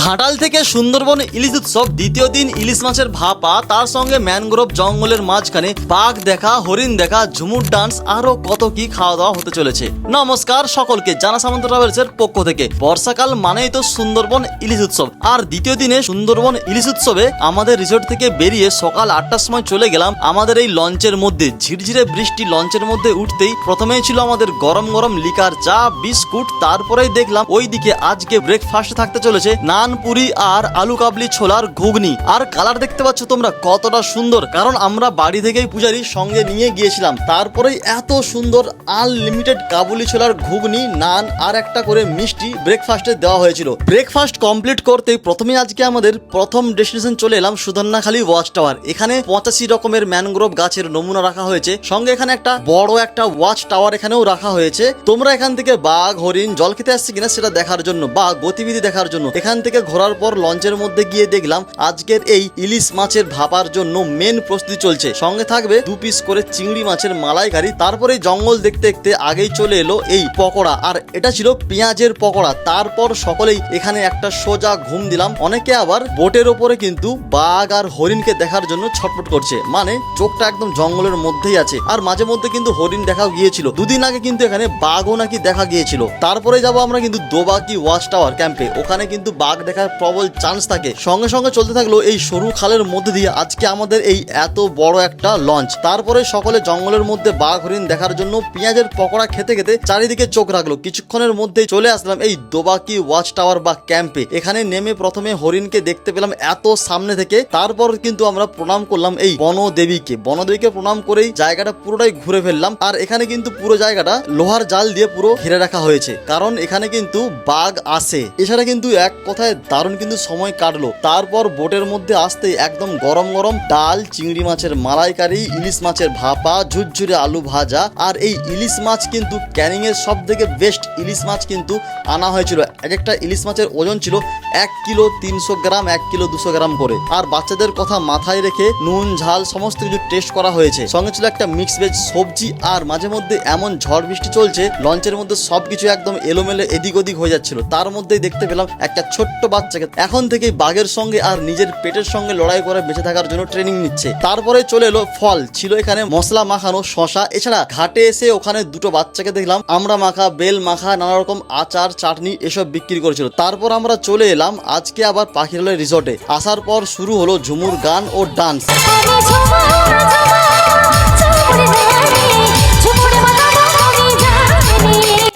ঘাটাল থেকে সুন্দরবন ইলিশ উৎসব দ্বিতীয় দিন ইলিশ মাছের ভাপা, তার সঙ্গে ম্যানগ্রোভ জঙ্গলের মাঝখানে বাঘ দেখা, হরিণ দেখা, ঝুমুর ডান্স, আরো কত কি খাওয়া দাওয়া হতে চলেছে। নমস্কার সকলকে, জানা সামন্ত ট্রাভেলসের পক্ষ থেকে। বর্ষাকাল মানেই তো সুন্দরবন ইলিশ উৎসব, আর দ্বিতীয় দিনে সুন্দরবন ইলিশ উৎসবে আমাদের রিসোর্ট থেকে বেরিয়ে সকাল 8টার সময় চলে গেলাম আমাদের এই লঞ্চের মধ্যে। ঝিরঝিরে বৃষ্টি লঞ্চের মধ্যে উঠতেই প্রথমেই ছিল আমাদের গরম গরম লিকার, চা, বিস্কুট। তারপরেই দেখলাম ওইদিকে আজকে ব্রেকফাস্ট থাকতে চলেছে নান, পুরি আর আলু কাবলি ছোলার ঘুগনি। আর কালার দেখতে পাচ্ছ তোমরা কতটা সুন্দর, কারণ আমরা বাড়ি থেকেই পূজারি সঙ্গে নিয়ে গিয়েছিলাম। তারপরেই এত সুন্দর আনলিমিটেড কাবুলি ছোলার ঘুগনি, নান আর একটা করে মিষ্টি ব্রেকফাস্টে দেওয়া হয়েছিল। ব্রেকফাস্ট কমপ্লিট করতেই প্রথমে আজকে আমাদের প্রথম ডেস্টিনেশন চলে এলাম সুধন্যাখালী ওয়াচ টাওয়ার। এখানে 85 রকমের ম্যানগ্রোভ গাছের নমুনা রাখা হয়েছে, সঙ্গে এখানে একটা বড় একটা ওয়াচ টাওয়ার এখানেও রাখা হয়েছে। তোমরা এখান থেকে বাঘ, হরিণ জল খেতে আসছে কিনা সেটা দেখার জন্য বা গতিবিধি দেখার জন্য এখান থেকে ঘোরার পর লঞ্চের মধ্যে গিয়ে দেখলাম আজকের এই ইলিশ মাছের ভাপার জন্য মেন প্রস্তুতি চলছে। সঙ্গে থাকবে 2 পিস করে চিংড়ি মাছের মালাইকারি। তারপরে জঙ্গল দেখতে দেখতে আগেই চলে এলো এই পকোড়া, আর এটা ছিল পেঁয়াজের পকোড়া। তারপর সকলেই এখানে একটা সোজা ঘুম দিলাম। অনেকে আবার বোটের ওপরে কিন্তু বাঘ আর হরিণকে দেখার জন্য ছটফট করছে, মানে চোখটা একদম জঙ্গলের মধ্যেই আছে। আর মাঝে মধ্যে কিন্তু হরিণ দেখাও গিয়েছিল, দুদিন আগে কিন্তু এখানে বাঘও নাকি দেখা গিয়েছিল। তারপরে যাবো আমরা কিন্তু দোবাকি ওয়াচ টাওয়ার ক্যাম্পে, ওখানে কিন্তু বাঘ দেখার প্রবল চান্স থাকে। সঙ্গে সঙ্গে চলতে থাকলো এই সরু খালের মধ্যে দিয়ে আজকে আমাদের এই এত বড় একটা লঞ্চ। তারপরে সকলে জঙ্গলের মধ্যে বাঘ, হরিণ দেখার জন্য পেঁয়াজের পকোড়া খেতে খেতে চারিদিকে চোখ রাখলো। কিছুক্ষণের মধ্যেই চলে আসলাম এই দোবাকি ওয়াচ টাওয়ার বা ক্যাম্পে। এখানে নেমে প্রথমে হরিণকে দেখতে পেলাম এত সামনে থেকে। তারপর কিন্তু আমরা প্রণাম করলাম এই বনদেবীকে। বনদেবীকে প্রণাম করেই জায়গাটা পুরোটাই ঘুরে ফেললাম। আর এখানে কিন্তু পুরো জায়গাটা লোহার জাল দিয়ে পুরো ঘিরে রাখা হয়েছে, কারণ এখানে কিন্তু বাঘ আসে। এছাড়া কিন্তু এক কথায় দারুণ কিন্তু সময় কাটলো। তারপর বোটের মধ্যে আসতে একদম গরম গরম ডাল, চিংড়ি মাছের মালাইকারি, ইলিশ মাছের ভাপা, ঝুরঝুরে আলু ভাজা। আর এই ইলিশ মাছ কিন্তু ক্যানিং এর সব থেকে বেস্ট ইলিশ মাছ কিন্তু আনা হয়েছিল। এক একটা ইলিশ মাছের ওজন ছিল 1 কিলো 300 গ্রাম, 1 কিলো 200 গ্রাম করে। আর বাচ্চাদের কথা মাথায় রেখে নুন ঝাল সমস্ত কিছু টেস্ট করা হয়েছে। সঙ্গে ছিল একটা মিক্স ভেজ সবজি। আর মাঝে মধ্যে এমন ঝড় বৃষ্টি চলছে লঞ্চের মধ্যে, সবকিছু একদম এলোমেলো এদিক ওদিক হয়ে যাচ্ছিল। তার মধ্যেই দেখতে পেলাম একটা ছোট্ট বাচ্চাকে এখন থেকেই বাঘের সঙ্গে আর নিজের পেটের সঙ্গে লড়াই করে বেঁচে থাকার জন্য ট্রেনিং নিচ্ছে। তারপরে চলে এলো ফল, ছিল এখানে মশলা মাখানো শশা। এছাড়া ঘাটে এসে ওখানে 2টো বাচ্চাকে দেখলাম আমরা মাখা, বেল মাখা, নানা রকম আচার, চাটনি এসব বিক্রি করেছিল। তারপর আমরা চলে এলাম আজকে আবার পাখিরালয় রিসোর্টে। আসার পর শুরু হলো ঝুমুর গান ও ডান্স।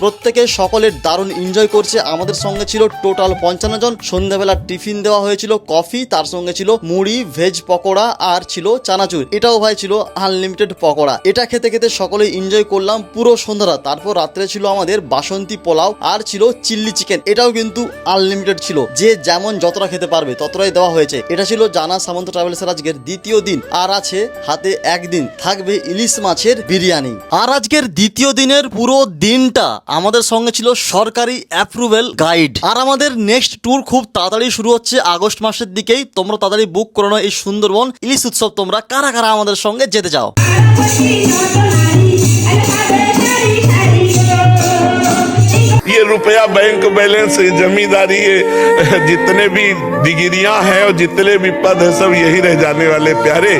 প্রত্যেকে সকলের দারুণ এনজয় করছে। আমাদের সঙ্গে ছিল টোটাল 55 জন। সন্ধ্যাবেলা টিফিন দেওয়া হয়েছিল কফি, তার সঙ্গে ছিল মুড়ি, ভেজ পকোড়া আর ছিল চানাচুর। এটাও ভাই ছিল আনলিমিটেড পকোড়া। এটা খেতে খেতে সকলেই এনজয় করলাম পুরো সন্ধ্যাটা। তারপর রাত্রে ছিল আমাদের বাসন্তী পোলাও আর ছিল চিল্লি চিকেন। এটাও কিন্তু আনলিমিটেড ছিল, যে যেমন যতটা খেতে পারবে ততটাই দেওয়া হয়েছে। এটা ছিল জানা সামন্ত ট্রাভেলসের আজকের দ্বিতীয় দিন। আর আছে হাতে একদিন থাকবে ইলিশ মাছের বিরিয়ানি। আর আজকের দ্বিতীয় দিনের পুরো দিনটা আমাদের সঙ্গে ছিল সরকারি অ্যাপ্রুভেল গাইড। আর আমাদের নেক্সট ট্যুর খুব তাড়াতাড়ি শুরু হচ্ছে আগস্ট মাসের দিকেই। তোমরা তাড়াতাড়ি বুক করে নাও এই সুন্দরবন ইলিশ উৎসব। তোমরা কারা কারা আমাদের সঙ্গে যেতে চাও? ये रुपया बैंक बैलेंस, जमींदारी, जितने भी डिग्रियां हैं और जितने भी पद है सब यही रह जाने वाले प्यारे।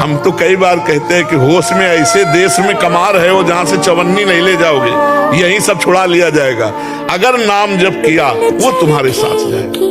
हम तो कई बार कहते हैं कि होश में ऐसे देश में कमा रहे हो जहां से चवन्नी नहीं ले जाओगे, यही सब छुड़ा लिया जाएगा। अगर नाम जप किया वो तुम्हारे साथ जाएगा।